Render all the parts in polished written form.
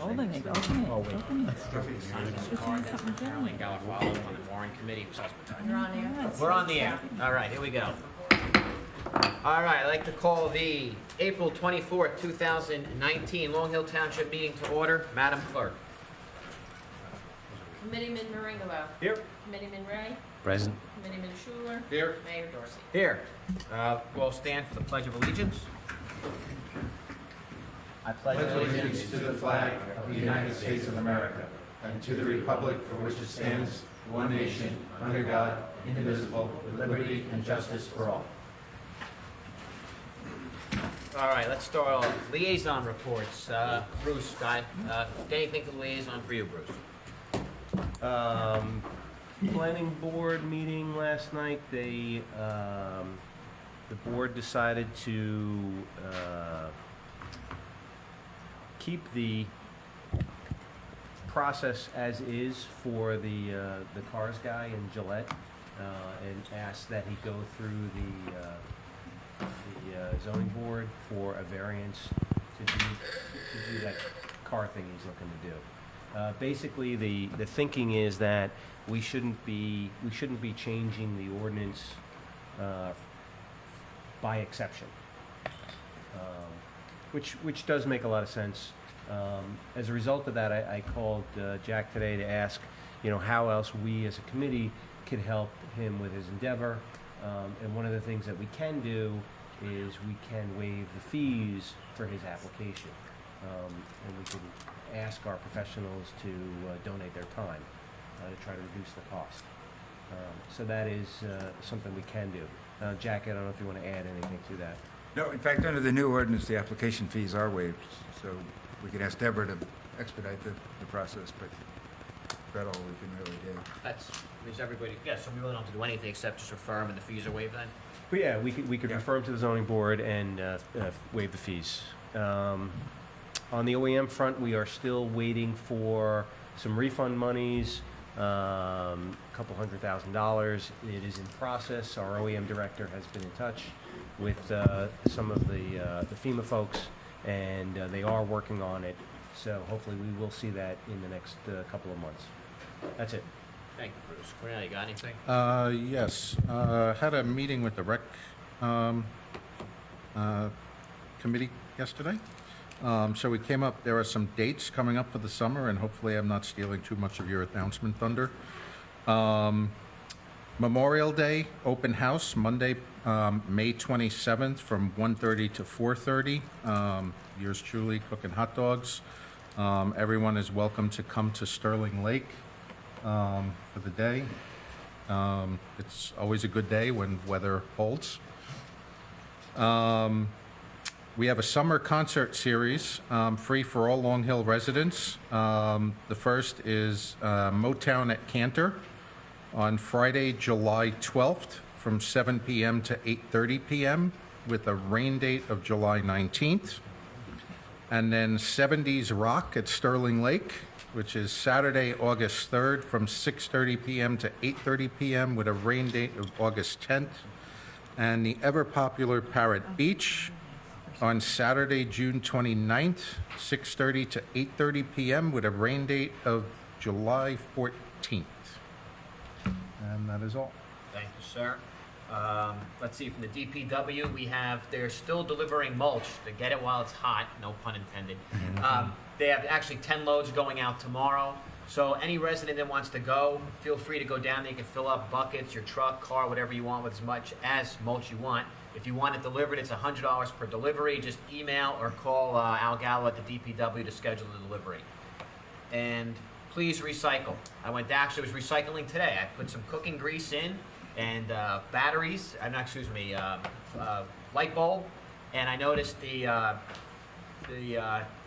Oh, they make, open it, Oh, wait. open it. Simon It's Carter, something Carolyn different. Galafalo on the Warren Committee. You're on there. Yes. We're on the air. All right, here we go. All right, I'd like to call the April 24th, 2019 Long Hill Township meeting to order. Madam Clerk. Committeeman Maringolo. Here. Committeeman Ray. Present. Committeeman Schuler. Here. Mayor Dorsey. Here. We'll stand for the Pledge of Allegiance. I pledge allegiance to the flag of the United States of America and to the republic for which it stands, one nation, under God, indivisible, with liberty and justice for all. All right, let's start off. Liaison reports. Bruce, guy, anything to the liaison for you, Bruce? Planning board meeting last night, the board decided to keep the process as is for the cars guy in Gillette, and asked that he go through the zoning board for a variance to do that car thing he's looking to do. Basically, the thinking is that we shouldn't be changing the ordinance by exception, which does make a lot of sense. As a result of that, I called Jack today to ask, how else we as a committee could help him with his endeavor. And one of the things that we can do is we can waive the fees for his application. And we can ask our professionals to donate their time to try to reduce the cost. So that is something we can do. Jack, I don't know if you want to add anything to that. No, in fact, under the new ordinance, the application fees are waived, so we could ask Deborah to expedite the process, but that's all we can really do. Means everybody, so we really don't have to do anything except just affirm and the fees are waived then? But yeah, we could Yeah. refer him to the zoning board and waive the fees. On the OEM front, we are still waiting for some refund monies, a couple $100,000. It is in process. Our OEM director has been in touch with some of the FEMA folks, and they are working on it. So hopefully we will see that in the next couple of months. That's it. Thank you, Bruce. Cornelia, you got anything? Yes, had a meeting with the rec committee yesterday. So we came up, there are some dates coming up for the summer, and hopefully I'm not stealing too much of your announcement thunder. Memorial Day open house, Monday, May 27th from 1:30 to 4:30. Yours truly cooking hot dogs. Everyone is welcome to come to Sterling Lake for the day. It's always a good day when weather holds. We have a summer concert series, free for all Long Hill residents. The first is Motown at Cantor on Friday, July 12th from 7 p.m. to 8:30 p.m. with a rain date of July 19th. And then 70s Rock at Sterling Lake, which is Saturday, August 3rd from 6:30 p.m. to 8:30 p.m. with a rain date of August 10th. And the ever-popular Parrot Beach on Saturday, June 29th, 6:30 to 8:30 p.m. with a rain date of July 14th. And that is all. Thank you, sir. Let's see, from the DPW, they're still delivering mulch to get it while it's hot, no pun intended. They have actually 10 loads going out tomorrow. So any resident that wants to go, feel free to go down there. You can fill up buckets, your truck, car, whatever you want with as much mulch you want. If you want it delivered, it's $100 per delivery. Just email or call Al Gallo at the DPW to schedule the delivery. And please recycle. I was recycling today. I put some cooking grease in and batteries, light bulb, and I noticed the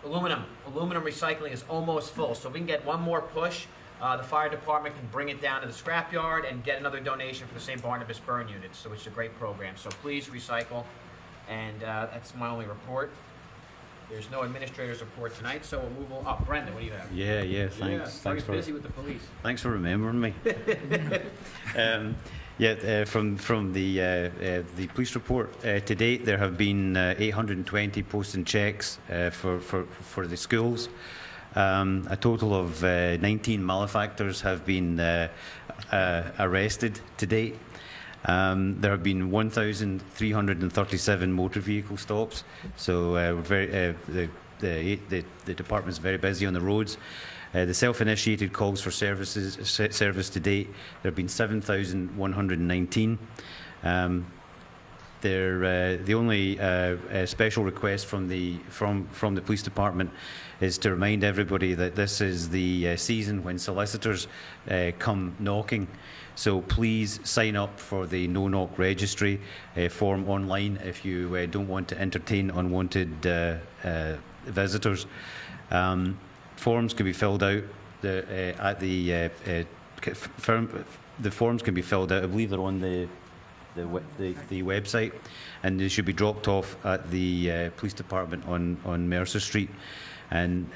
aluminum recycling is almost full. So if we can get one more push, the fire department can bring it down to the scrapyard and get another donation for the St. Barnabas burn units, so it's a great program. So please recycle, and that's my only report. There's no administrator's report tonight, so we'll move on. Oh, Brendan, what do you have? Yeah, thanks. Very Thanks for busy with the police. Thanks for remembering me. From the police report, to date there have been 820 posts and checks for the schools. A total of 19 malefactors have been arrested to date. There have been 1,337 motor vehicle stops, so the department is very busy on the roads. The self-initiated calls for service to date, there have been 7,119. The only special request from the police department is to remind everybody that this is the season when solicitors come knocking. So please sign up for the no-knock registry form online if you don't want to entertain unwanted visitors. Forms can be filled out at the forms can be filled out. I believe they're on the website, and they should be dropped off at the police department on Mercer Street. And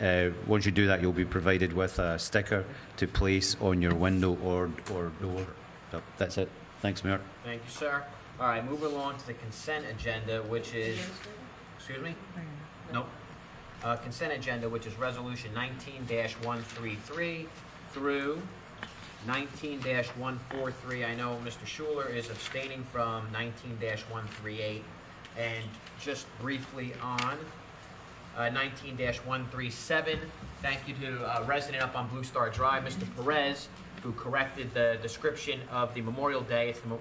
once you do that, you'll be provided with a sticker to place on your window or door. So that's it. Thanks, Mayor. Thank you, sir. All right, move along to the consent agenda, which is, excuse me? Nope. Consent agenda, which is resolution 19-133 through 19-143. I know Mr. Schuler is abstaining from 19-138. And just briefly on 19-137, thank you to a resident up on Blue Star Drive, Mr. Perez, who corrected the description of the Memorial Day. It's the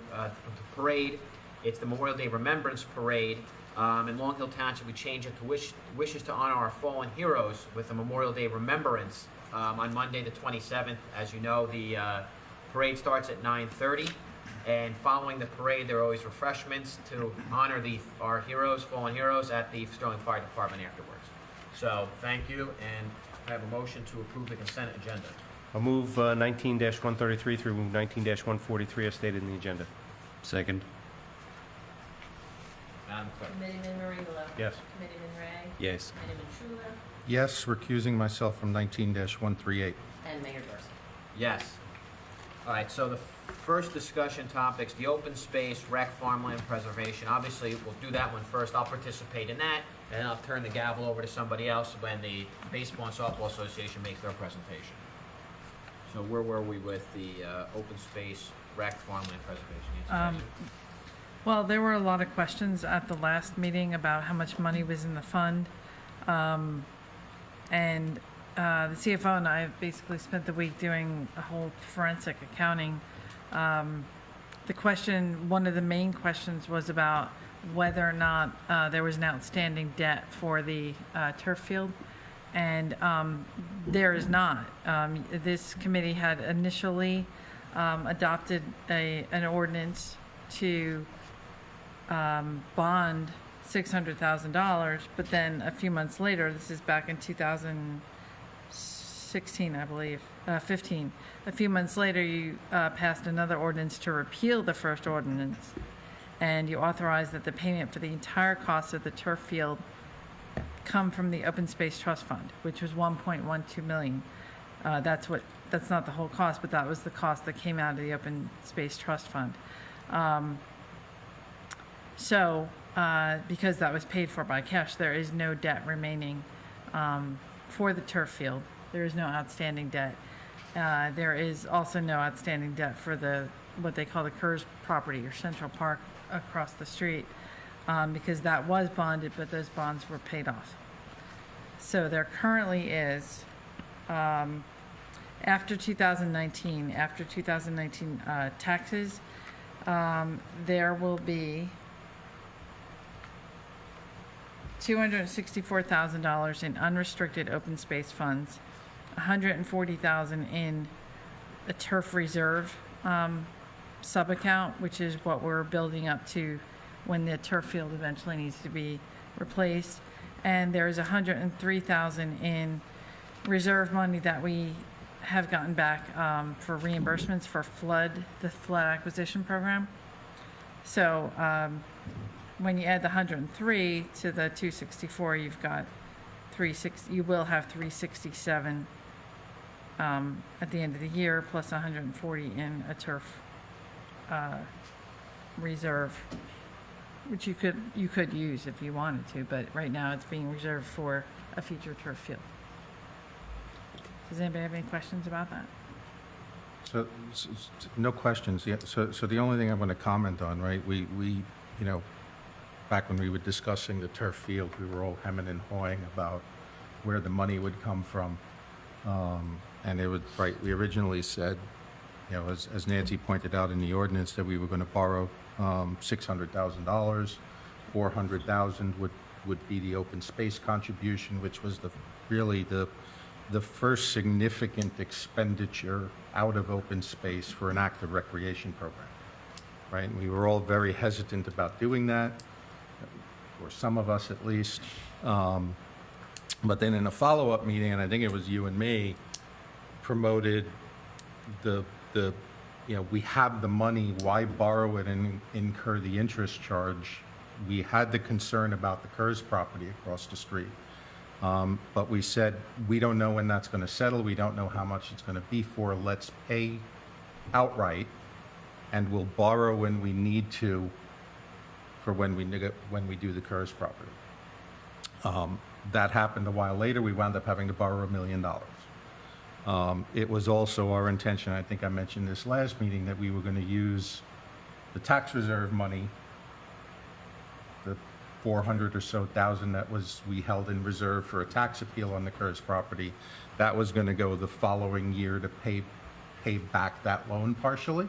parade. It's the Memorial Day Remembrance Parade. In Long Hill Township, we changed it to wishes to honor our fallen heroes with a Memorial Day Remembrance on Monday the 27th. As you know, the parade starts at 9:30, and following the parade, there are always refreshments to honor our heroes, fallen heroes, at the Sterling Fire Department afterwards. So, thank you, and I have a motion to approve the consent agenda. I'll move 19-133 through 19-143 as stated in the agenda. Second. Madam Clerk. Committeeman Maringolo? Yes. Committeeman Ray? Yes. Committeeman Schuler? Yes, recusing myself from 19-138. And Mayor Dorsey? Yes. All right, so the first discussion topics, the open space, rec, farmland preservation. Obviously, we'll do that one first. I'll participate in that, and then I'll turn the gavel over to somebody else when the Baseball and Softball Association makes their presentation. So where were we with the open space, rec, farmland preservation? Nancy, Well, there were a lot of questions at the last meeting about how much money was in the fund. And the CFO and I have basically spent the week doing a whole forensic accounting. One of the main questions was about whether or not there was an outstanding debt for the turf field. And there is not. This committee had initially adopted an ordinance to bond $600,000, but then a few months later, this is back in 2016, I believe, 15. A few months later, you passed another ordinance to repeal the first ordinance, and you authorized that the payment for the entire cost of the turf field come from the Open Space Trust Fund, which was $1.12 million. That's not the whole cost, but that was the cost that came out of the Open Space Trust Fund. Because that was paid for by cash, there is no debt remaining for the turf field. There is no outstanding debt. There is also no outstanding debt for what they call the Kerrs property or Central Park across the street, because that was bonded, but those bonds were paid off. So there currently is, after 2019 taxes, there will be $264,000 in unrestricted open space funds, $140,000 in a turf reserve sub-account, which is what we're building up to when the turf field eventually needs to be replaced. And there's $103,000 in reserve money that we have gotten back for reimbursements for the flood acquisition program. So when you add the 103 to the 264, you've got you will have 367 at the end of the year, plus 140 in a turf reserve, which you could use if you wanted to, but right now it's being reserved for a future turf field. Does anybody have any questions about that? So, no questions. Yeah, so the only thing I'm going to comment on, right, we, you know, back when we were discussing the turf field, we were all hemming and hawing about where the money would come from. And it would, right, we originally said, you know, as Nancy pointed out in the ordinance, that we were going to borrow $600,000. $400,000 would be the open space contribution, which was really the first significant expenditure out of open space for an active recreation program, right? And we were all very hesitant about doing that, or some of us at least. But then in a follow-up meeting, and I think it was you and me, promoted the you know, we have the money, why borrow it and incur the interest charge? We had the concern about the Kurz property across the street. But we said, we don't know when that's going to settle. We don't know how much it's going to be for. Let's pay outright, and we'll borrow when we need to for when we do the Kurz property. That happened a while later. We wound up having to borrow $1 million. It was also our intention, I think I mentioned this last meeting, that we were going to use the tax reserve money, the 400 or so thousand that we held in reserve for a tax appeal on the Kurz property. That was going to go the following year to pay back that loan partially,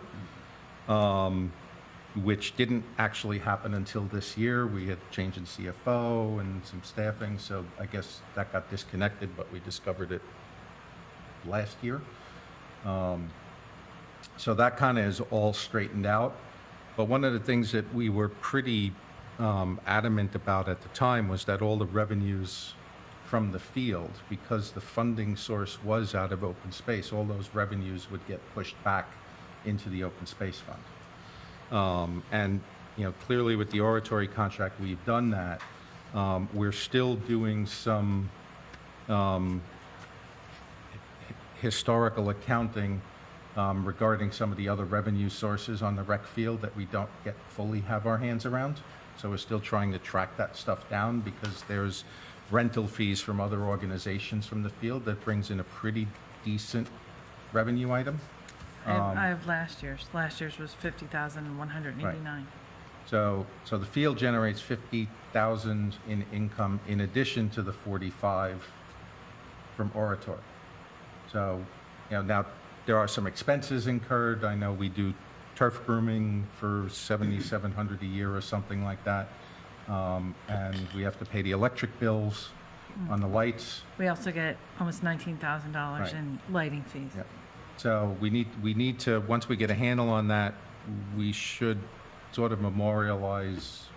which didn't actually happen until this year. We had change in CFO and some staffing, so I guess that got disconnected, but we discovered it last year. So that kind of is all straightened out. But one of the things that we were pretty adamant about at the time was that all the revenues from the field, because the funding source was out of open space, all those revenues would get pushed back into the open space fund. And you know, clearly with the oratory contract, we've done that. We're still doing some historical accounting regarding some of the other revenue sources on the rec field that we don't yet fully have our hands around. So we're still trying to track that stuff down, because there's rental fees from other organizations from the field that brings in a pretty decent revenue item. I have last year's. Last year's was 50,189. So the field generates 50,000 in income in addition to the 45 from oratory. So, you know, now there are some expenses incurred. I know we do turf grooming for $7,700 a year or something like that. And we have to pay the electric bills on the lights. We also get almost $19,000 Right. in lighting fees. Yeah. So we need to, once we get a handle on that, we should sort of memorialize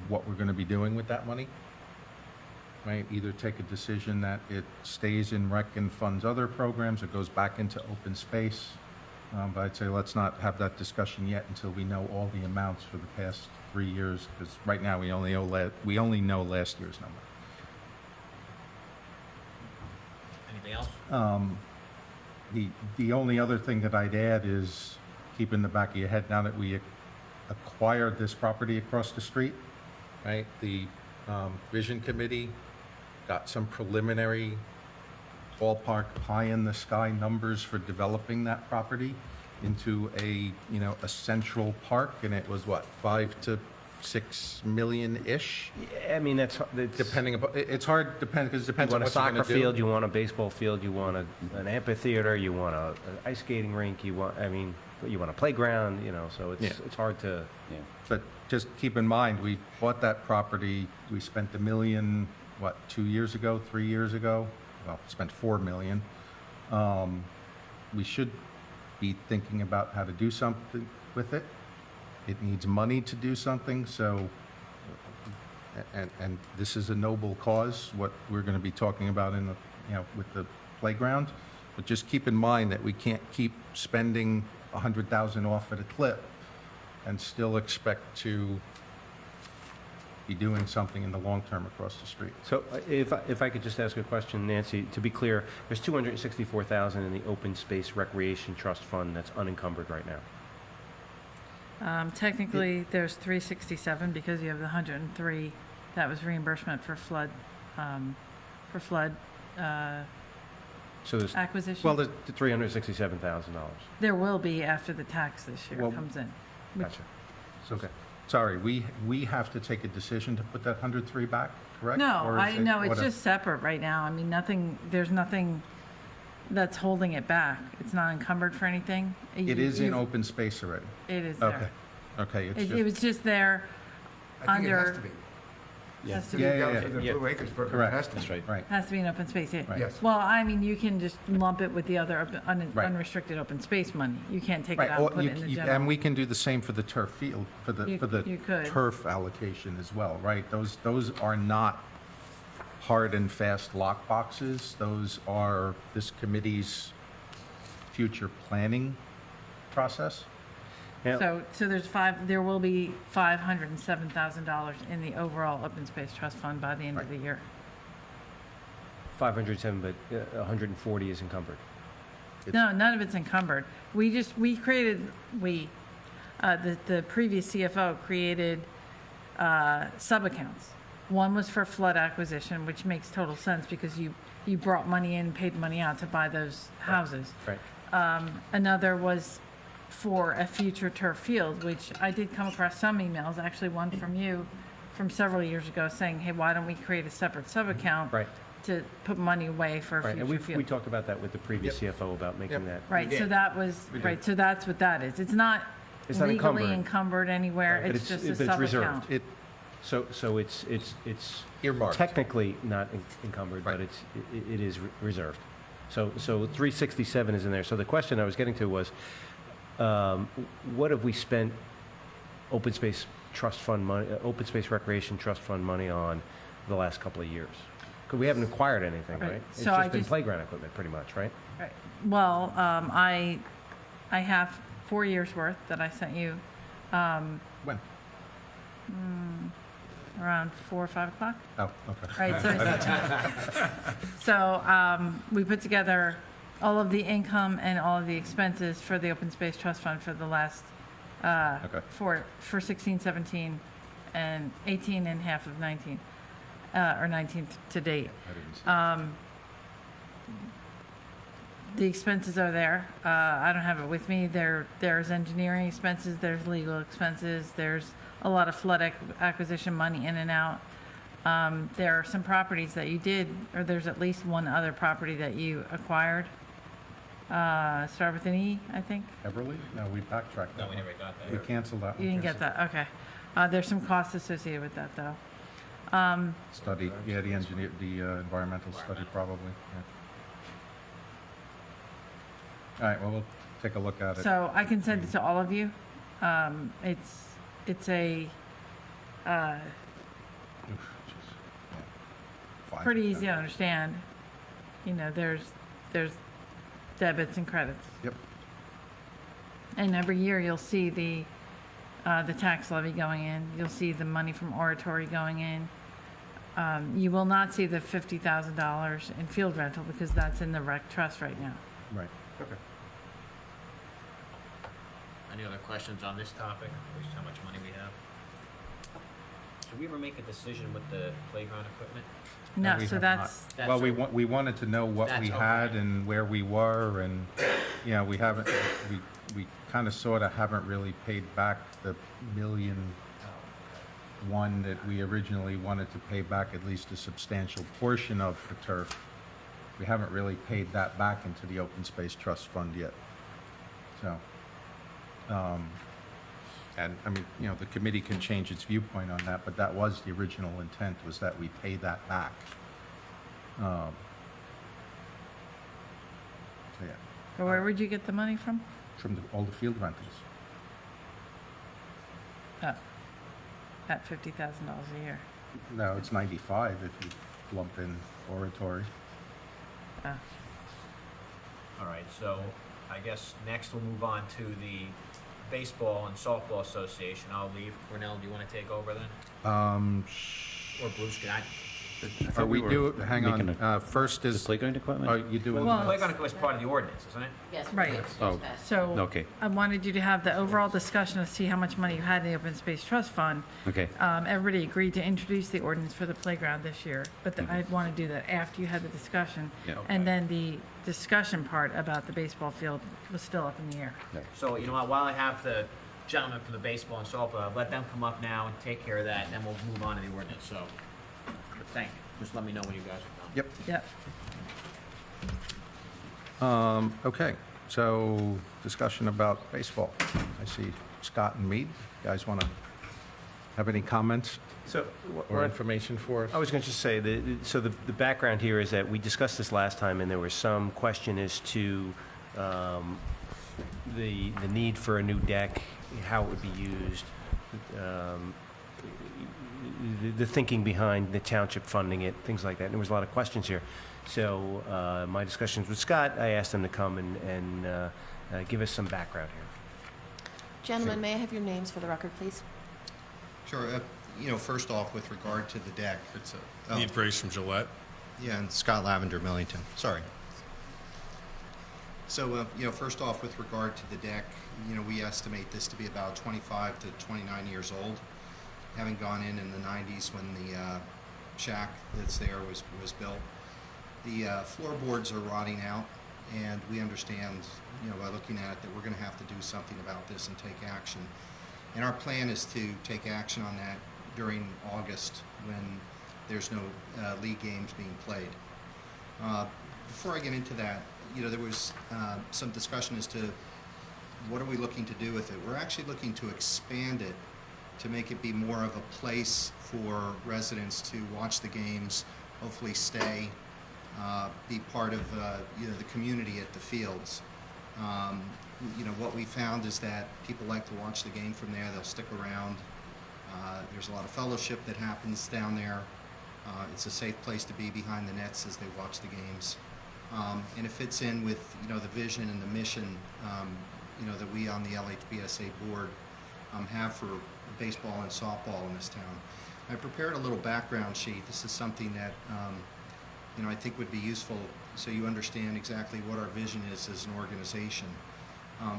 what we're going to be doing with that money. Right? Either take a decision that it stays in rec and funds other programs, or goes back into open space. But I'd say let's not have that discussion yet until we know all the amounts for the past 3 years, because right now we only know last year's number. Anything else? The only other thing that I'd add is keep in the back of your head, now that we acquired this property across the street, right? The Vision Committee got some preliminary ballpark pie-in-the-sky numbers for developing that property into a central park, and it was what, 5 to 6 million-ish? Yeah, I mean, it's Depending upon, it's hard, because it depends you on want a what you're gonna soccer do. field, you want a baseball field, you want an amphitheater, you want an ice skating rink, you want a playground, so Yeah. it's hard to. But just keep in mind, we bought that property, we spent $1 million, 2 years ago, 3 years ago? Well, spent $4 million. We should be thinking about how to do something with it. It needs money to do something, so, and this is a noble cause, what we're going to be talking about in the, with the playground. But just keep in mind that we can't keep spending $100,000 off at a clip and still expect to be doing something in the long term across the street. So if I could just ask a question, Nancy, to be clear, there's $264,000 in the Open Space Recreation Trust Fund that's unencumbered right now. Technically, there's 367 because you have the 103 that was reimbursement for flood So there's, acquisition? well, there's $367,000. There will be after the tax this year Well, comes in. which- Gotcha. So, Okay. sorry, we have to take a decision to put that 103 back, correct? No, Or is it no, it's whatever? just separate right now. I mean, there's nothing that's holding it back. It's not encumbered for anything. It is in open space already? It is Okay, there. okay, it's It just, was just there I think it has under, to be. has to Yeah, be, yeah, Yeah, for the yeah. Blue Acres program, it Correct. has to be. That's right. right, has to be an open space, yeah. Right. Yes. Well, I mean, you can just lump it with the other Right. unrestricted open space money. You can't take it right. out and put You- it in the you- general. And we can do the same for the turf field, for the You could. turf allocation as well, right? Those are not hard and fast lock boxes. Those are this committee's future planning process. Yeah. So there will be $507,000 in the overall open space trust fund by the end of the year. 507, but 140 is encumbered. No, none of it's encumbered. The previous CFO created sub-accounts. One was for flood acquisition, which makes total sense because you brought money in, paid money out to buy those houses. Right. Another was for a future turf field, which I did come across some emails, actually one from you from several years ago saying, hey, why don't we create a separate sub-account Right. to put money away for a Right, and future we field? talked about that with the previous CFO about making that. Right, so that was, right, so that's what that is. It's not It's not legally encumbered. encumbered anywhere, But it's just a but it's reserved. sub-account. It So it's earmarked. technically not encumbered, but Right. it is reserved. So 367 is in there. So the question I was getting to was, what have we spent open space trust fund money, open space recreation trust fund money on the last couple of years? Because we haven't acquired anything, Right. right? It's So I just been just- playground equipment, pretty much, right? Right. Well, I have 4 years' worth that I sent you When? around 4 or 5 o'clock. Oh, okay. Right, so we put together all of the income and all of the expenses for the open space trust fund for the last, Okay. for 16, 17, and 18 and half of 19, or 19 to date. I didn't see. The expenses are there. I don't have it with me. There's engineering expenses, there's legal expenses, there's a lot of flood acquisition money in and out. There are some properties that you did, or there's at least one other property that you acquired. Start with an E, I think. Everly? No, we backtracked that No, we one. never got that. We canceled that one. You didn't get that, okay. There's some costs associated with that, though. Study, yeah, the engineer, the environmental study probably, yeah. All right, well, we'll take a look at it. So I can send it to all of you. It's a Oof, jeez, yeah. Fine. pretty easy to understand. You know, there's debits and credits. Yep, And every year you'll see the tax levy going in. You'll see the money from oratory going in. You will not see the $50,000 in field rental because that's in the rec trust right now. right, okay. Any other questions on this topic, just how much money we have? Did we ever make a decision with the playground equipment? No, we so have that's, Well, we That's we wanted to know what we That's had okay. and where we were, and, you know, we haven't, we kind of sort of haven't really paid back the $1,000,001 that we originally wanted to pay back, at least a substantial portion of for turf. We haven't really paid that back into the open space trust fund yet. So, and, I mean, you know, the committee can change its viewpoint on that, but that was the original intent, was that we pay that back. So, yeah, so where would you get the money from? from all the field rentals. Oh, at $50,000 a year. No, it's 95 if you lump in oratory. Oh. All right, so I guess next we'll move on to the Baseball and Softball Association. I'll leave. Cornell, do you want to take over then? Or Blue Sky? Are we do, hang making on, first The is, playground equipment? are you doing? Well- Playground equipment is part of the ordinance, isn't it? Yes. Right. yes, Oh. yes. So Okay. I wanted you to have the overall discussion to see how much money you had in the Open Space Trust Fund. Okay. Everybody agreed to introduce the ordinance for the playground this year, but I'd want to do that after you had the discussion. Yeah. And then the discussion part about the baseball field was still up in the air. So, you know what, while I have the gentleman from the baseball and softball, I'll let them come up now and take care of that, and then we'll move on to the ordinance, so. Thank you. Just let me know when you guys are done. Yep. Yep. Okay, so discussion about baseball. I see Scott and Mead. You guys want to have any comments So, or information for us? I was going to just say, the background here is that we discussed this last time, and there was some question as to the need for a new deck, how it would be used, the thinking behind the township funding it, things like that. And there was a lot of questions here. So my discussions with Scott, I asked him to come and give us some background here. Gentlemen, may I have your names for the record, please? Sure. First off, with regard to the deck, It's a Need Brace from Gillette. yeah, and Scott Lavender, Millington. Sorry. So, first off, with regard to the deck, we estimate this to be about 25 to 29 years old, having gone in the 90s when the shack that's there was built. The floorboards are rotting out, and we understand, by looking at it, that we're going to have to do something about this and take action. And our plan is to take action on that during August when there's no league games being played. Before I get into that, there was some discussion as to what are we looking to do with it. We're actually looking to expand it to make it be more of a place for residents to watch the games, hopefully stay, be part of the community at the fields. What we found is that people like to watch the game from there. They'll stick around. There's a lot of fellowship that happens down there. It's a safe place to be behind the nets as they watch the games. And it fits in with, the vision and the mission, that we on the LHBSA board have for baseball and softball in this town. I prepared a little background sheet. This is something that, I think would be useful so you understand exactly what our vision is as an organization.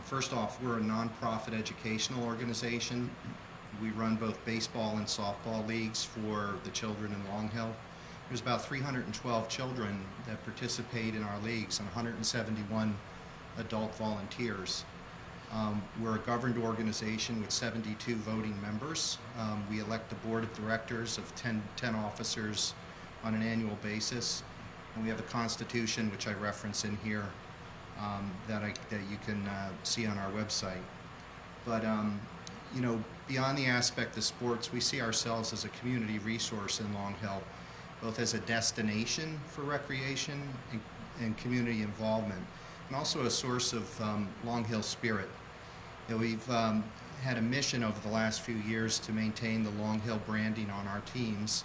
First off, we're a nonprofit educational organization. We run both baseball and softball leagues for the children in Long Hill. There's about 312 children that participate in our leagues and 171 adult volunteers. We're a governed organization with 72 voting members. We elect a board of directors of 10 officers on an annual basis. And we have a constitution, which I reference in here, that you can see on our website. But beyond the aspect of sports, we see ourselves as a community resource in Long Hill, both as a destination for recreation and community involvement, and also a source of Long Hill spirit. We've had a mission over the last few years to maintain the Long Hill branding on our teams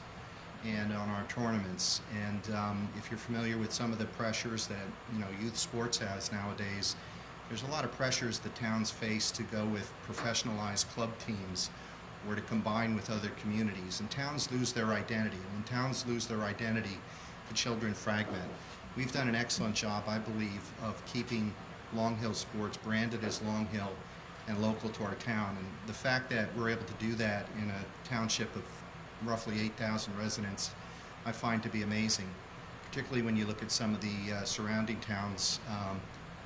and on our tournaments. And if you're familiar with some of the pressures that youth sports has nowadays, there's a lot of pressures the towns face to go with professionalized club teams or to combine with other communities. And towns lose their identity. And when towns lose their identity, the children fragment. We've done an excellent job, I believe, of keeping Long Hill sports branded as Long Hill and local to our town. And the fact that we're able to do that in a township of roughly 8,000 residents, I find to be amazing, particularly when you look at some of the surrounding towns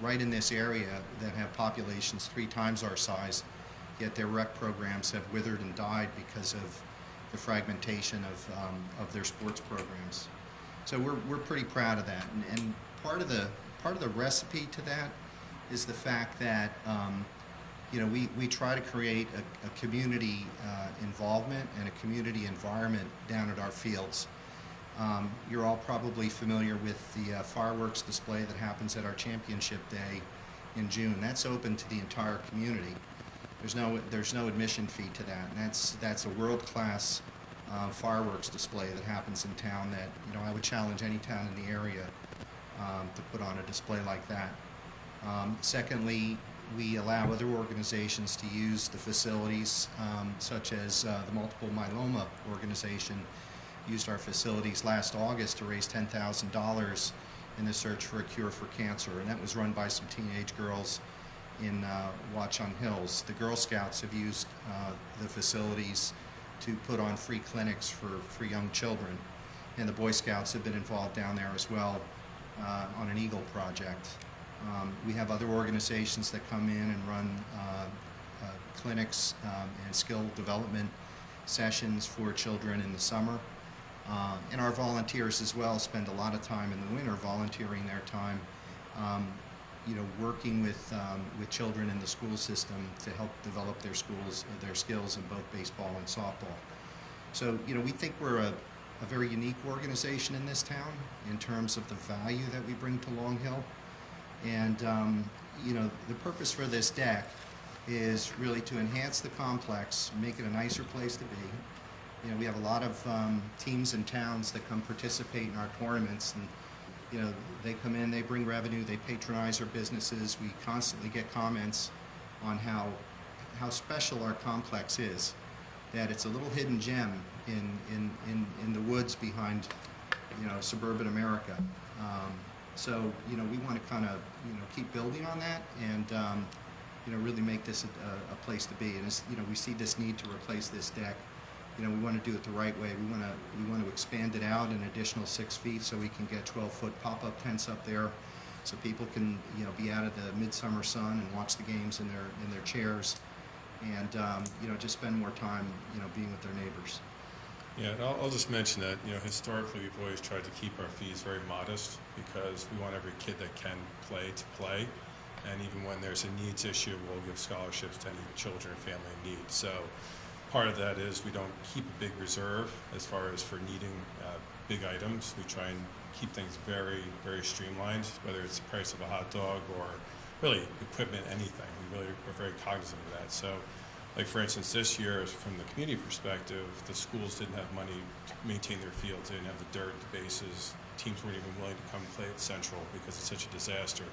right in this area that have populations 3 times our size, yet their rec programs have withered and died because of the fragmentation of their sports programs. So we're pretty proud of that, and part of the recipe to that is the fact that we try to create a community involvement and a community environment down at our fields. You're all probably familiar with the fireworks display that happens at our championship day in June. That's open to the entire community. There's no admission fee to that, and that's a world-class fireworks display that happens in town that I would challenge any town in the area to put on a display like that. Secondly, we allow other organizations to use the facilities, such as the Multiple Myeloma Organization used our facilities last August to raise $10,000 in the search for a cure for cancer, and that was run by some teenage girls in Watchung Hills. The Girl Scouts have used the facilities to put on free clinics for young children, and the Boy Scouts have been involved down there as well on an Eagle project. We have other organizations that come in and run clinics and skill development sessions for children in the summer. And our volunteers as well spend a lot of time in the winter volunteering their time, working with children in the school system to help develop their skills in both baseball and softball. So, we think we're a very unique organization in this town in terms of the value that we bring to Long Hill. And, the purpose for this deck is really to enhance the complex, make it a nicer place to be. We have a lot of teams and towns that come participate in our tournaments, and they come in, they bring revenue, they patronize our businesses. We constantly get comments on how special our complex is, that it's a little hidden gem in the woods behind suburban America. So we want to kind of keep building on that and really make this a place to be. And as we see this need to replace this deck, we want to do it the right way. We want to expand it out an additional 6 feet so we can get 12-foot pop-up tents up there, so people can be out of the midsummer sun and watch the games in their chairs, and just spend more time being with their neighbors. Yeah, and I'll just mention that, historically we've always tried to keep our fees very modest because we want every kid that can play to play. And even when there's a needs issue, we'll give scholarships to any children or family in need. So part of that is we don't keep a big reserve as far as for needing big items. We try and keep things very, very streamlined, whether it's the price of a hot dog or really equipment, anything. We really are very cognizant of that. So, like for instance, this year, from the community perspective, the schools didn't have money to maintain their fields. They didn't have the dirt, the bases. Teams weren't even willing to come play at Central because it's such a disaster.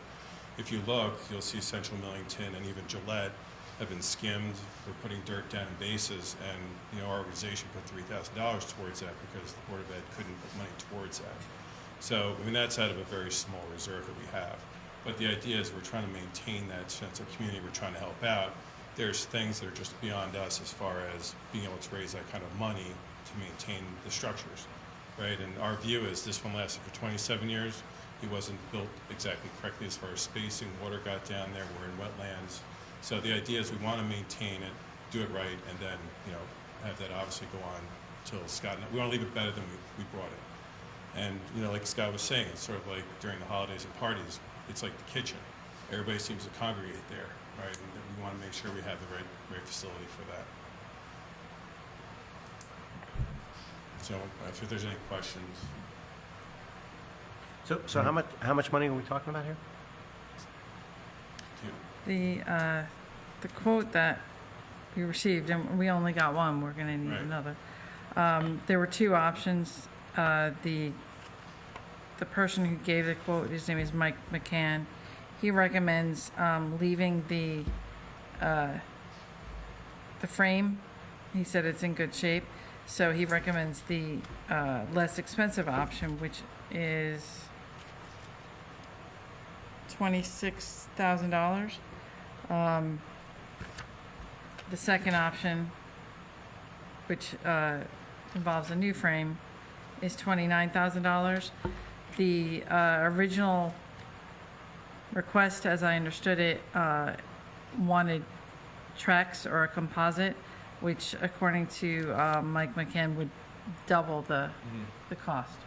If you look, you'll see Central Millington and even Gillette have been skimmed. We're putting dirt down in bases, and our organization put $3,000 towards that because the Board of Ed couldn't put money towards that. So, that's out of a very small reserve that we have. But the idea is we're trying to maintain that sense of community. We're trying to help out. There's things that are just beyond us as far as being able to raise that kind of money to maintain the structures, right? And our view is this one lasted for 27 years. It wasn't built exactly correctly as far as spacing. Water got down there. We're in wetlands. So the idea is we want to maintain it, do it right, and then have that obviously go on till Scott. We want to leave it better than we brought it. And like Scott was saying, it's sort of like during the holidays and parties, it's like the kitchen. Everybody seems to congregate there, right? And we want to make sure we have the right facility for that. So if there's any questions. So how much money are we talking about here? The quote that we received, and we only got one, we're gonna need Right. another. There were two options. The person who gave the quote, his name is Mike McCann. He recommends leaving the frame. He said it's in good shape, so he recommends the less expensive option, which is $26,000. The second option, which involves a new frame, is $29,000. The original request, as I understood it, wanted Trex or a composite, which, according to Mike McCann, would double the cost.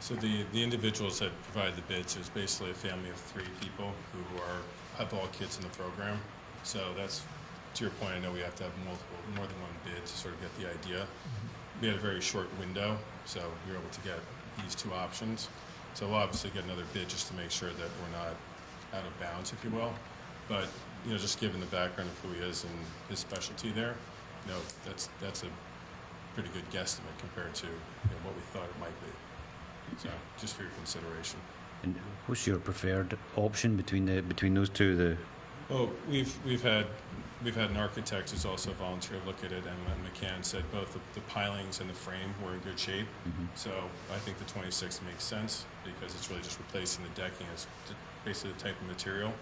So the individuals that provided the bids is basically a family of 3 people who have all kids in the program. So that's, to your point, I know we have to have more than one bid to sort of get the idea. We had a very short window, so we were able to get these 2 options. So we'll obviously get another bid just to make sure that we're not out of bounds, if you will. But just given the background of who he is and his specialty there, that's a pretty good guesstimate compared to what we thought it might be. So just for your consideration. And what's your preferred option between those two? Well, we've had we've had an architect who's also volunteered to look at it, and McCann said both the pilings and the frame were in good shape. So I think the 26th makes sense because it's really just replacing the decking. It's basically the type of material.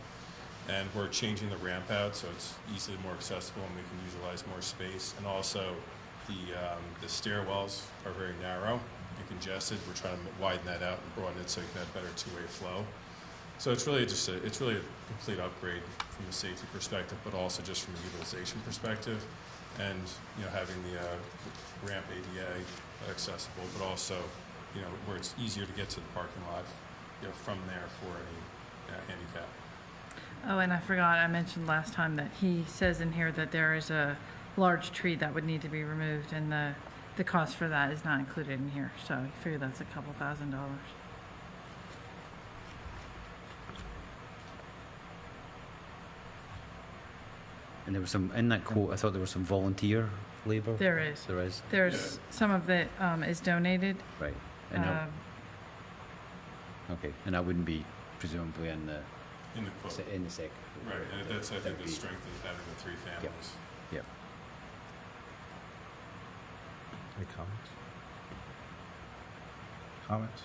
And we're changing the ramp out so it's easily more accessible and we can utilize more space. And also the stairwells are very narrow and congested. We're trying to widen that out and broaden it so you can have better two-way flow. So it's really just a complete upgrade from the safety perspective, but also just from a utilization perspective, and having the ramp ADA accessible, but also where it's easier to get to the parking lot from there for any handicap. Oh, and I forgot, I mentioned last time that he says in here that there is a large tree that would need to be removed, and the cost for that is not included in here. So I figure that's a couple $1,000s. And there was some, in that quote, I thought there was some volunteer labour. There is. There is, There's some of it is donated. right. And that- Um, okay, and that wouldn't be presumably in the In the quote. in the sec. Right, and that's, I think, That'd the be- strength of having the three families. Yep. Any comments? Comments?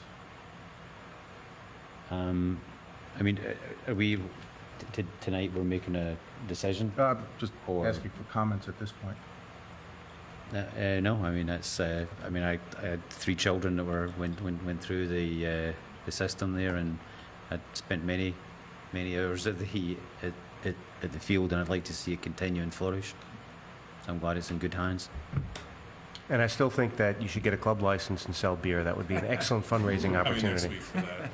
I mean, are we tonight? We're making a decision. Just Or- asking for comments at this point. No, I mean that's. I mean, I had 3 children that went through the system there, and I'd spent many hours at the field, and I'd like to see it continue and flourish. So I'm glad it's in good hands. And I still think that you should get a club license and sell beer. That would be an excellent fundraising Coming next opportunity. week for that.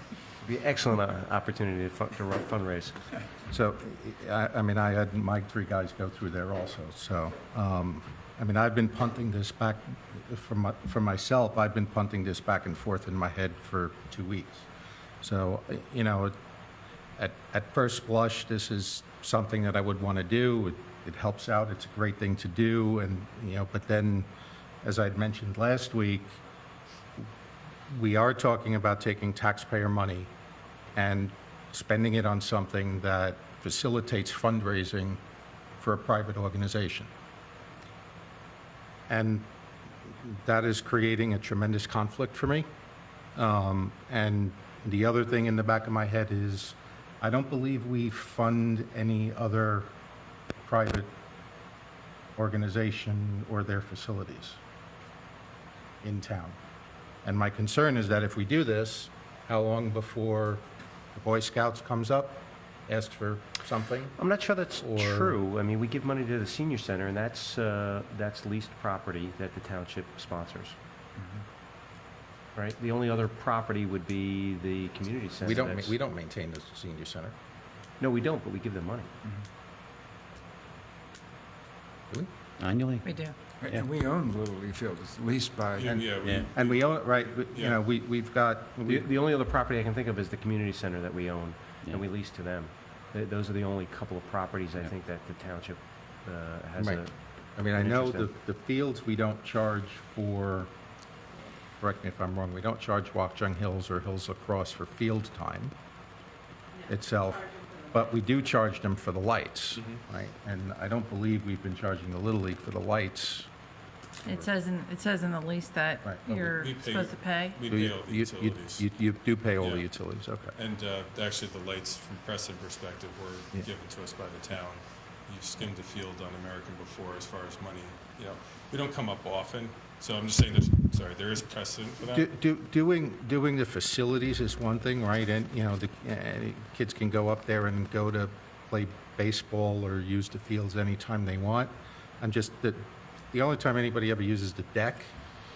Be an excellent opportunity to fundraise. So, I mean, I had my 3 guys go through there also, so, I mean, I've been punting this back, for myself, I've been punting this back and forth in my head for 2 weeks. So, at first blush, this is something that I would want to do. It helps out, it's a great thing to do, and, but then, as I'd mentioned last week, we are talking about taking taxpayer money and spending it on something that facilitates fundraising for a private organization. And that is creating a tremendous conflict for me. And the other thing in the back of my head is, I don't believe we fund any other private organization or their facilities in town. And my concern is that if we do this, how long before the Boy Scouts comes up, asks for something? I'm not sure that's Or- true. I mean, we give money to the senior center, and that's leased property that the township sponsors. Right? The only other property would be the community center. that's- We don't maintain the senior center, No, we don't, but we give them money. do we? Annually. We do. Yeah. And we own Little League Field, it's leased by, Yeah, Yeah. And we own, right, but, Yeah. we've got, The only other property I can think of is the community center that we own, Yeah. and we lease to them. Those are the only couple of properties I Yeah. think that the township has Right. a... I mean, I an know interest the fields we don't charge for, correct me if I'm wrong, we don't charge Watchung Hills or Hills Lacrosse for field time itself, but we do charge them for the lights, right? And I don't believe we've been charging the Little League for the lights. It says in the lease that Right. you're We pay- supposed to pay. We So pay all the utilities. You do pay all the Yeah. utilities, okay. And actually, the lights, from Preston perspective, were Yeah. given to us by the town. You've skimmed the field on American before as far as money. We don't come up often, so I'm just saying there is precedent for that. Doing the facilities is one thing, right? And, the kids can go up there and go to play baseball or use the fields anytime they want. I'm just, the only time anybody ever uses the deck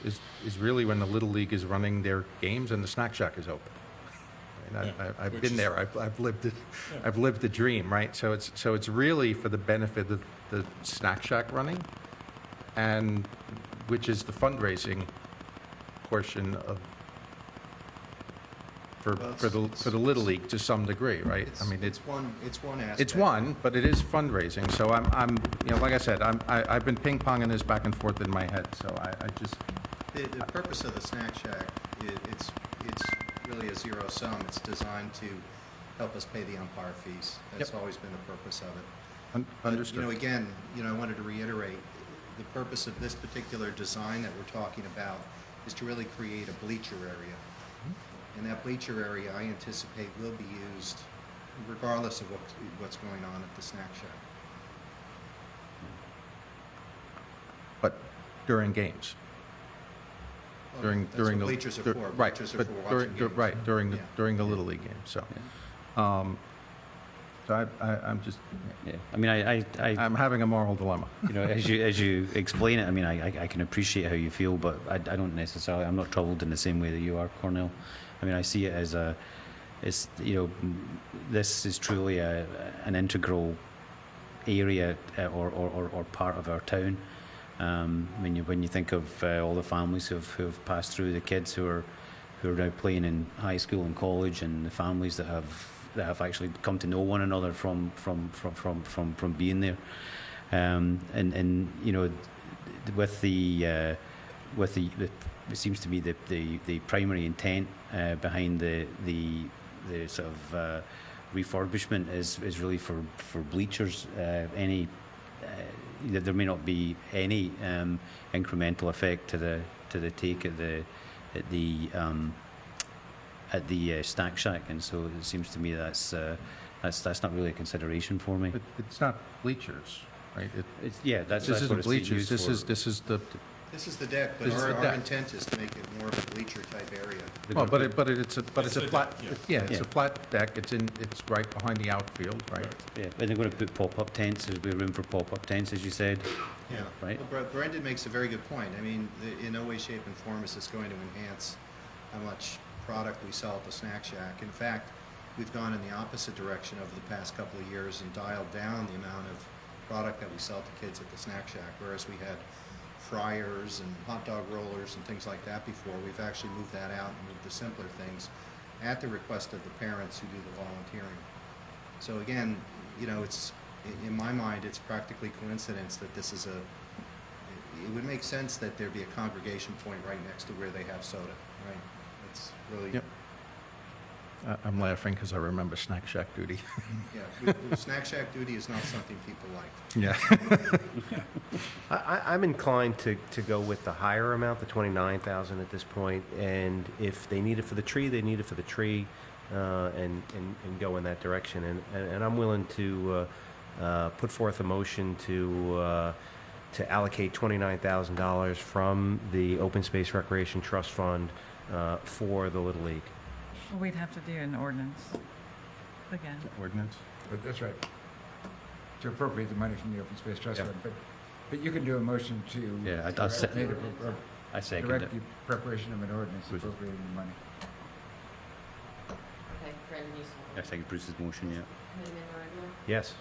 is really when the Little League is running their games and the snack shack is open. And Yeah, I've which been is- there, I've lived it, I've lived the dream, right? So it's really for the benefit of the snack shack running, and which is the fundraising portion of, for the Little League to some degree, right? I mean, It's one aspect. it's one, but it is fundraising. So I'm like I said, I've been ping-ponging this back and forth in my head, so I just, The purpose of the snack shack, it's really a zero sum. It's designed to help us pay the umpire fees. That's always been the purpose of it. Understood. You know, again, I wanted to reiterate, the purpose of this particular design that we're talking about is to really create a bleacher area. And that bleacher area, I anticipate, will be used regardless of what's going on at the snack shack. But during games? During That's what the bleachers are dur- for. Right, Bleachers are but for during, watching games. right, during Yeah. the Little League game, so. So I'm just, Yeah, I mean, I'm having a moral dilemma. as you explain it, I mean, I can appreciate how you feel, but I don't necessarily. I'm not troubled in the same way that you are, Cornell. I mean, I see it as this is truly an integral area or part of our town. When you think of all the families who've passed through, the kids who are now playing in high school and college, and the families that have actually come to know one another from being there, with the it seems to me the primary intent behind the sort of refurbishment is really for bleachers. There may not be any incremental effect to the take at the Snack Shack, and so it seems to me that's not really a consideration for me. But it's not bleachers, right? That's This what isn't it's being bleachers, used this for. is the, This is the deck, but This is the our deck. intent is to make it more of a bleacher-type area. well, but it's a It's a flat, deck, yeah. it's a flat deck, it's right behind the outfield, right? Yeah, and they're going to put pop-up tents. There'll be room for pop-up tents, as you said. Yeah. Right. Well, Brendan makes a very good point. I mean, in no way, shape, and form is this going to enhance how much product we sell at the Snack Shack. In fact, we've gone in the opposite direction over the past couple of years and dialed down the amount of product that we sell to kids at the Snack Shack, whereas we had fryers and hot dog rollers and things like that before. We've actually moved that out and moved to simpler things at the request of the parents who do the volunteering. So again, it's, in my mind, it's practically coincidence that this is it would make sense that there be a congregation point right next to where they have soda, right? It's really, Yep. I'm laughing because I remember Snack Shack duty. yeah, Snack Shack duty is not something people like. Yeah. I'm inclined to go with the higher amount, the 29,000 at this point, and if they need it for the tree, they need it for the tree, and go in that direction. And I'm willing to put forth a motion to allocate $29,000 from the Open Space Recreation Trust Fund for the Little League. We'd have to do an ordinance again. Ordinance? But that's right. To appropriate the money from the Open Space Trust Yeah. Fund. But you can do a motion to Yeah, I'll direct se- me to I second direct it. the preparation of an ordinance Bruce. appropriating the money. Okay, Brendan, you I second. second Bruce's motion. Yeah. Committeeman Maraglia? Yes.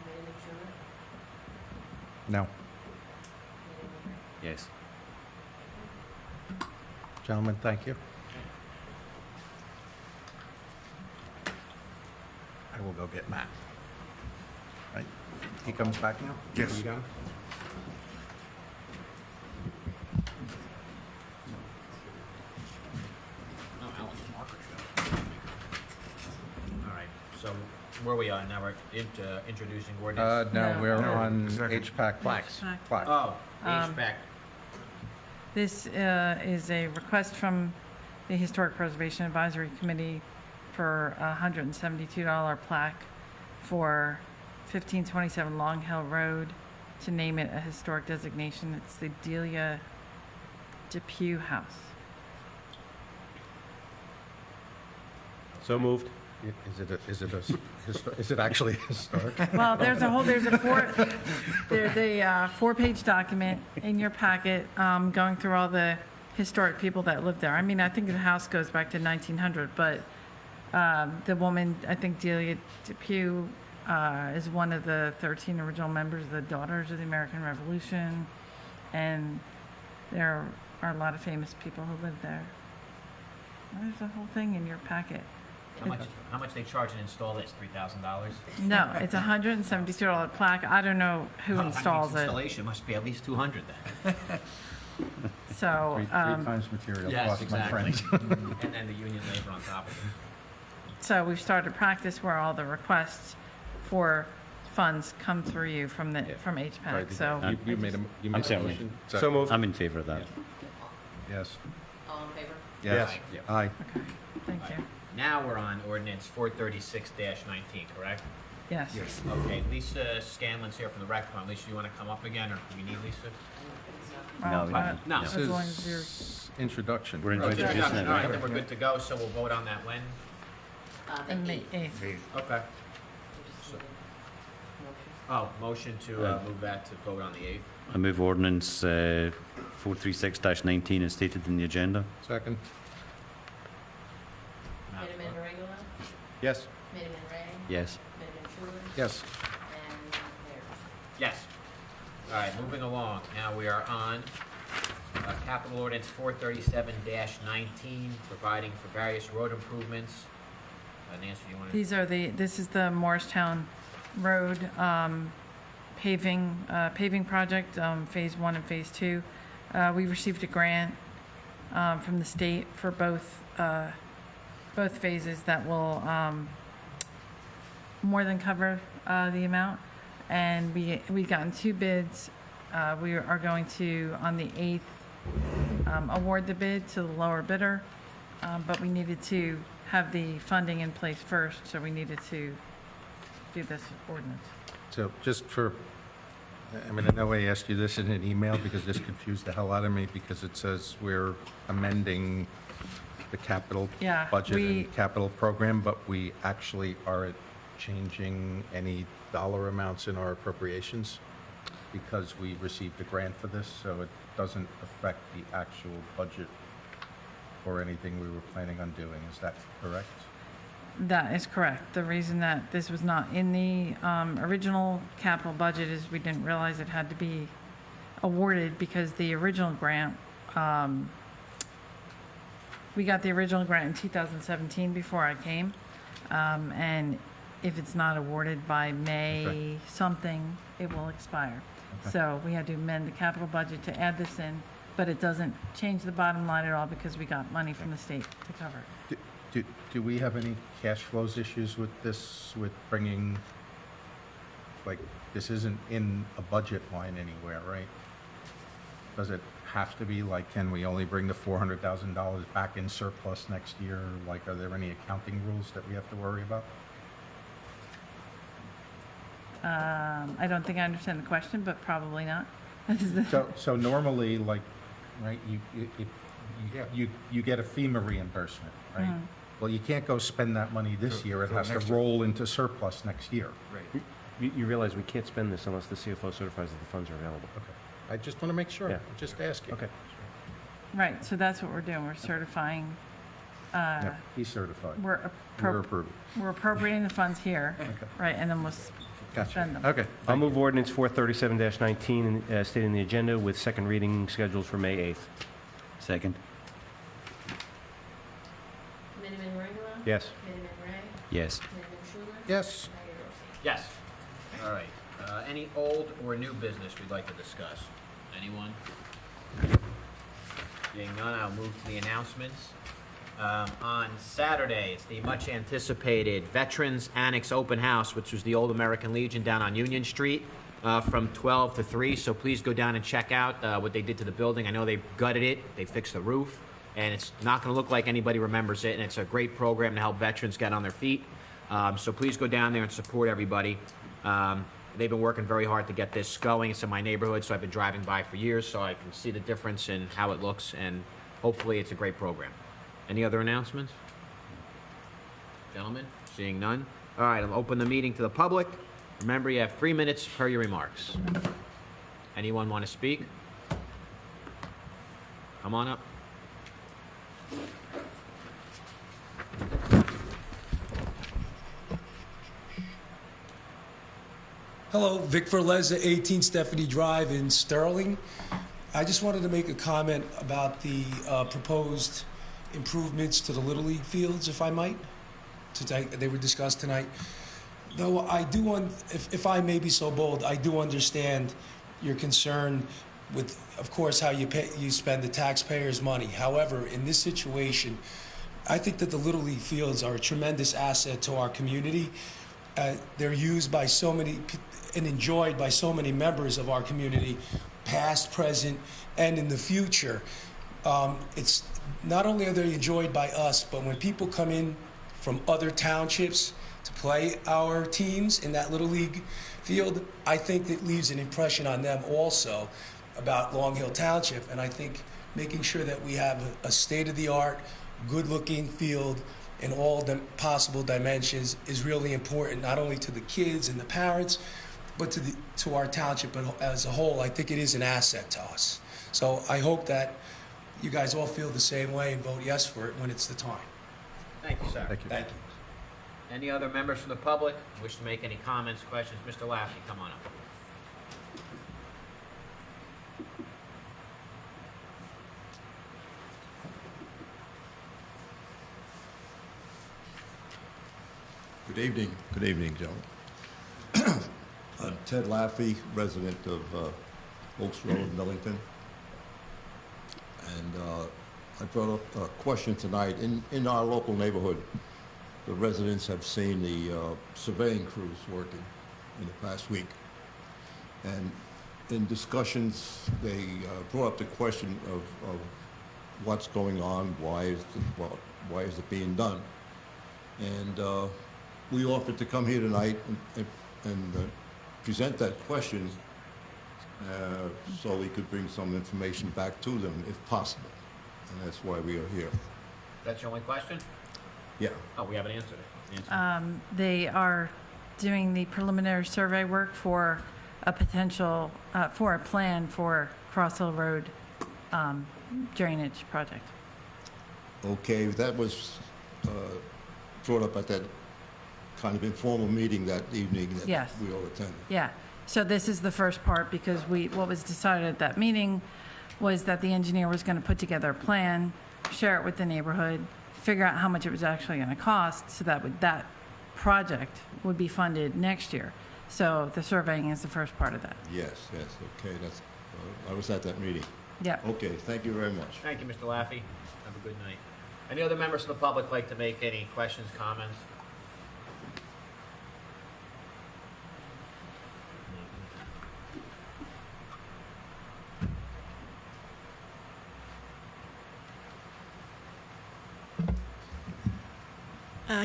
Committeeman Schumer? No. Committeeman Ray? Yes. Gentlemen, thank you. I will go get Matt. Right? He comes back now? Yes. You got him? Oh, Alan's marker show. All right, so where we are now, we're introducing ordinance. No, No. we're No, on second. HPAC plaques. Plaque. Oh, Um, HVAC. This is a request from the Historic Preservation Advisory Committee for a $172 plaque for 1527 Long Hill Road to name it a historic designation. It's the Delia Depew House. So moved. Is it actually historic? Well, there's a 4-page document in your packet, going through all the historic people that lived there. I mean, I think the house goes back to 1900, but the woman, I think Delia Depew, is one of the 13 original members of the Daughters of the American Revolution, and there are a lot of famous people who lived there. There's a whole thing in your packet. How much they charge and install this? $3,000? No, it's a $172 plaque. I don't know who installs it. Installation must be at least 200 then. So, Three times material Yes, cost, my exactly. friend. And then the union labor on top of it. so we've started practice where all the requests for funds come through you from from HPAC, Right. so. You made a I'm certainly- motion? So moved. I'm in favour of that. Yes. All in favor? Yes. Aye. Okay, thank you. Now we're on ordinance 436-19, correct? Yes. Okay, Lisa Scanlon's here from the rec fund. Lisa, you want to come up again, or do we need Lisa? No, we don't. No. As This long as you're. is introduction. We're in Oh, it's introducing introduction. it, All right, right? then we're good to go, so we'll vote on that when? The And May 8th. 8th. Okay. We just need a motion. Oh, motion to move that to vote on the 8th. I move ordinance 436-19 as stated in the agenda. Second. Miniman Regula, Yes. Miniman Ray, Yes. Miniman Schuler, Yes. and Mayor. Yes. All right, moving along. Now we are on capital ordinance 437-19, providing for various road improvements. Nancy, you want to? This is the Morristown Road paving project, Phase 1 and Phase 2. We received a grant from the state for both phases that will more than cover the amount. And we gotten 2 bids. We are going to, on the 8th, award the bid to the lower bidder, but we needed to have the funding in place first, so we needed to do this ordinance. So just for, I mean, I know I asked you this in an email because this confused the hell out of me because it says we're amending the capital Yeah, budget we- and capital program, but we actually aren't changing any dollar amounts in our appropriations because we received a grant for this, so it doesn't affect the actual budget or anything we were planning on doing. Is that correct? That is correct. The reason that this was not in the original capital budget is we didn't realize it had to be awarded because the original grant, we got the original grant in 2017 before I came. And if it's not awarded by May something, it will expire. Okay. So we had to amend the capital budget to add this in, but it doesn't change the bottom line at all because we got money from the state to cover it. Do we have any cash flows issues with this, with bringing, like, this isn't in a budget line anywhere, right? Does it have to be, like, can we only bring the $400,000 back in surplus next year? Like, are there any accounting rules that we have to worry about? I don't think I understand the question, but probably not. So normally, like, right, you get a FEMA reimbursement, right? Mhm. Well, you can't go spend that money this year. It for has to next year. roll into surplus next year. Right. You realize we can't spend this unless the CFO certifies that the funds are available. Okay. I just want to make sure. Yeah. I'm just asking. Okay. Right, so that's what we're doing. We're certifying, Yeah, he's certified. we're We're approving. we're appropriating the funds here, Okay. right, and then we'll Gotcha. spend them. Okay. I'll move ordinance 437-19 stated in the agenda with second reading scheduled for May 8th. Second. Miniman Regula, Yes. Miniman Ray, Yes. Miniman Schuler, Yes. Mayor Dorsey. Yes. All right. Any old or new business we'd like to discuss? Anyone? Being none, I'll move to the announcements. On Saturday, it's the much anticipated Veterans Annex Open House, which was the old American Legion down on Union Street, from 12 to 3. So please go down and check out what they did to the building. I know they gutted it, they fixed the roof, and it's not going to look like anybody remembers it. And it's a great program to help veterans get on their feet. So please go down there and support everybody. They've been working very hard to get this going. It's in my neighborhood, so I've been driving by for years, so I can see the difference in how it looks, and hopefully it's a great program. Any other announcements? Gentlemen, seeing none? All right, I'll open the meeting to the public. Remember, you have 3 minutes per your remarks. Anyone want to speak? Come on up. Hello, Vic Verleza, 18 Stephanie Drive in Sterling. I just wanted to make a comment about the proposed improvements to the Little League fields, if I might. They were discussed tonight. Though I do, if I may be so bold, I do understand your concern with, of course, how you spend the taxpayers' money. However, in this situation, I think that the Little League fields are a tremendous asset to our community. They're used by so many and enjoyed by so many members of our community, past, present, and in the future. It's not only are they enjoyed by us, but when people come in from other townships to play our teams in that Little League field, I think it leaves an impression on them also about Long Hill Township. And I think making sure that we have a state-of-the-art, good-looking field in all the possible dimensions is really important, not only to the kids and the parents, but to our township as a whole. I think it is an asset to us. So I hope that you guys all feel the same way and vote yes for it when it's the time. Thank you, sir. Thank you. Thank you. Any other members from the public wish to make any comments, questions? Mr. Laffey, come on up. Good evening, gentlemen. I'm Ted Laffey, resident of Oaks Road, Millington. And I brought up a question tonight. In our local neighborhood, the residents have seen the surveying crews working in the past week. And in discussions, they brought up the question of what's going on, why is it being done? And we offered to come here tonight and present that question so we could bring some information back to them if possible. And that's why we are here. That's your only question? Yeah. Oh, we haven't answered it. They are doing the preliminary survey work for a potential, for a plan for Cross Hill Road drainage project. Okay, that was brought up at that kind of informal meeting that evening that Yes. we all attended. Yeah, so this is the first part because what was decided at that meeting was that the engineer was going to put together a plan, share it with the neighborhood, figure out how much it was actually going to cost so that that project would be funded next year. So the surveying is the first part of that. Yes, okay, that's, I was at that meeting. Yeah. Okay, thank you very much. Thank you, Mr. Laffey. Have a good night. Any other members of the public like to make any questions, comments?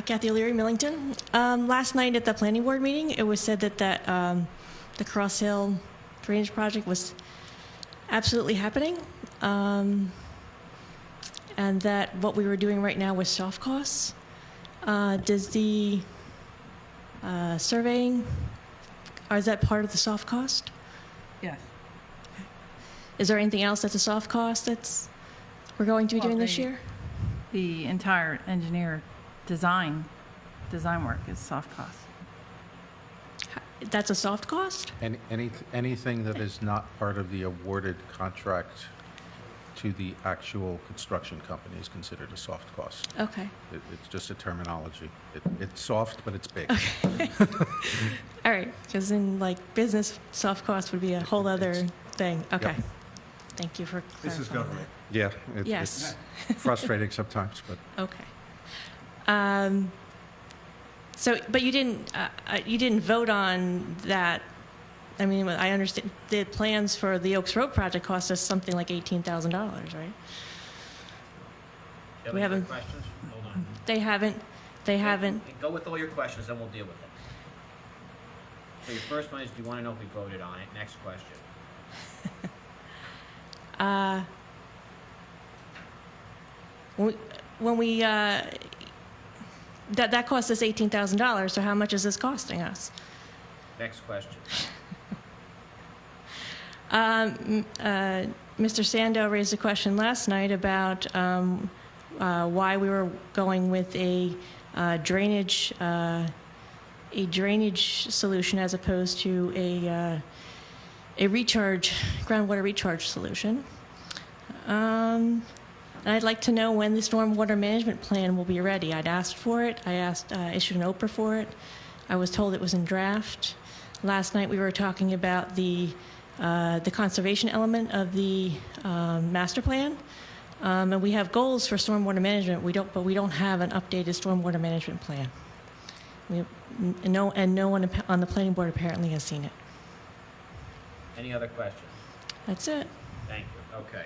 Kathy O'Leary, Millington. Last night at the planning board meeting, it was said that the Cross Hill drainage project was absolutely happening, and that what we were doing right now was soft costs. Does the surveying, or is that part of the soft cost? Yes. Is there anything else that's a soft cost we're going to be doing this year? The entire engineer design work is soft cost. That's a soft cost? Anything that is not part of the awarded contract to the actual construction company is considered a soft cost. Okay. It's just a terminology. It's soft, but it's big. All right, because in business, soft cost would be a whole other thing. Okay. Yep. Thank you for clarifying. This is government. Yeah, Yes. it's frustrating sometimes, but Okay. But you didn't vote on that. I mean, I understand the plans for the Oaks Road project cost us something like $18,000, right? We haven't. Questions? Hold on. They haven't. Go with all your questions, then we'll deal with them. So your first one is, do you want to know if we voted on it? Next question. When we that cost us $18,000. So how much is this costing us? Next question. Mr. Sando raised a question last night about why we were going with a drainage solution as opposed to a groundwater recharge solution. And I'd like to know when the stormwater management plan will be ready. I'd asked for it. I issued an OPRA for it. I was told it was in draft. Last night we were talking about the conservation element of the master plan. And we have goals for stormwater management. But we don't have an updated stormwater management plan. No one on the planning board apparently has seen it. Any other questions? That's it. Thank you. Okay.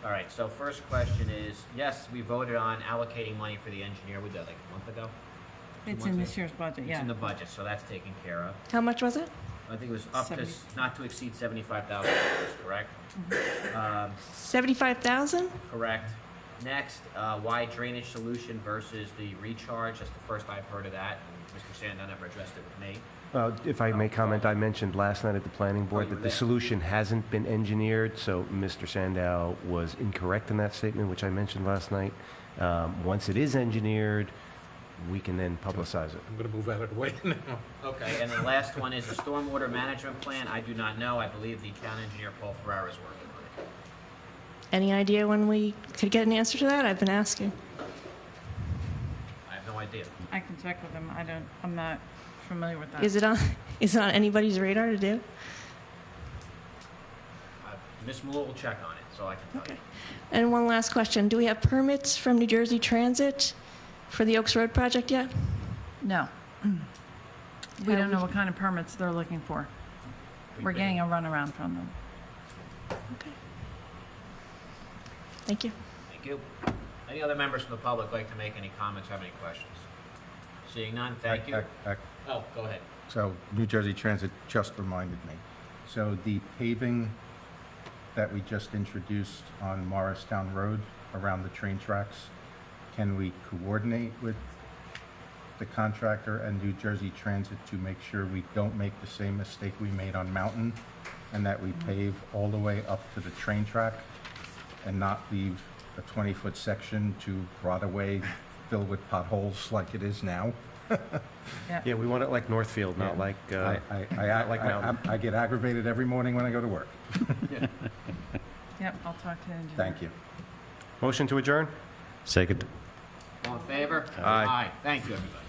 All right, so first question is, yes, we voted on allocating money for the engineer. We did like a month ago. It's in this year's budget, It's yeah. in the budget, so that's taken care of. How much was it? I think it was up to, 70. not to exceed $75,000, correct? Mm-hmm. 75,000? Correct. Next, why drainage solution versus the recharge? That's the first I've heard of that. And Mr. Sandow never addressed it with me. If I may comment, I mentioned last night at the planning board you were that the there. solution hasn't been engineered, so Mr. Sandow was incorrect in that statement, which I mentioned last night. Once it is engineered, we can then publicize it. I'm going to move out of the way now. Okay, and the last one is the stormwater management plan. I do not know. I believe the town engineer, Paul Ferrara, is working on it. Any idea when we could get an answer to that? I've been asking. I have no idea. I can check with them. I'm not familiar with that. Is it on anybody's radar to do? Ms. Malou will check on it, so I can tell Okay. you. And one last question. Do we have permits from New Jersey Transit for the Oaks Road project yet? No. We How don't know we- what kind of permits they're looking for. We're We've been- getting a runaround from them. Okay. Thank you. Thank you. Any other members from the public like to make any comments, have any questions? Seeing none, thank you. Oh, go ahead. So New Jersey Transit just reminded me. So the paving that we just introduced on Morristown Road around the train tracks, can we coordinate with the contractor and New Jersey Transit to make sure we don't make the same mistake we made on Mountain and that we pave all the way up to the train track and not leave a 20-foot section to rot away filled with potholes like it is now? Yeah, we want it like Northfield, not like, I get aggravated every morning when I go to work. Yep, I'll talk to the engineer. Thank you. motion to adjourn? Second. All in favor? Aye. Thank you, everybody.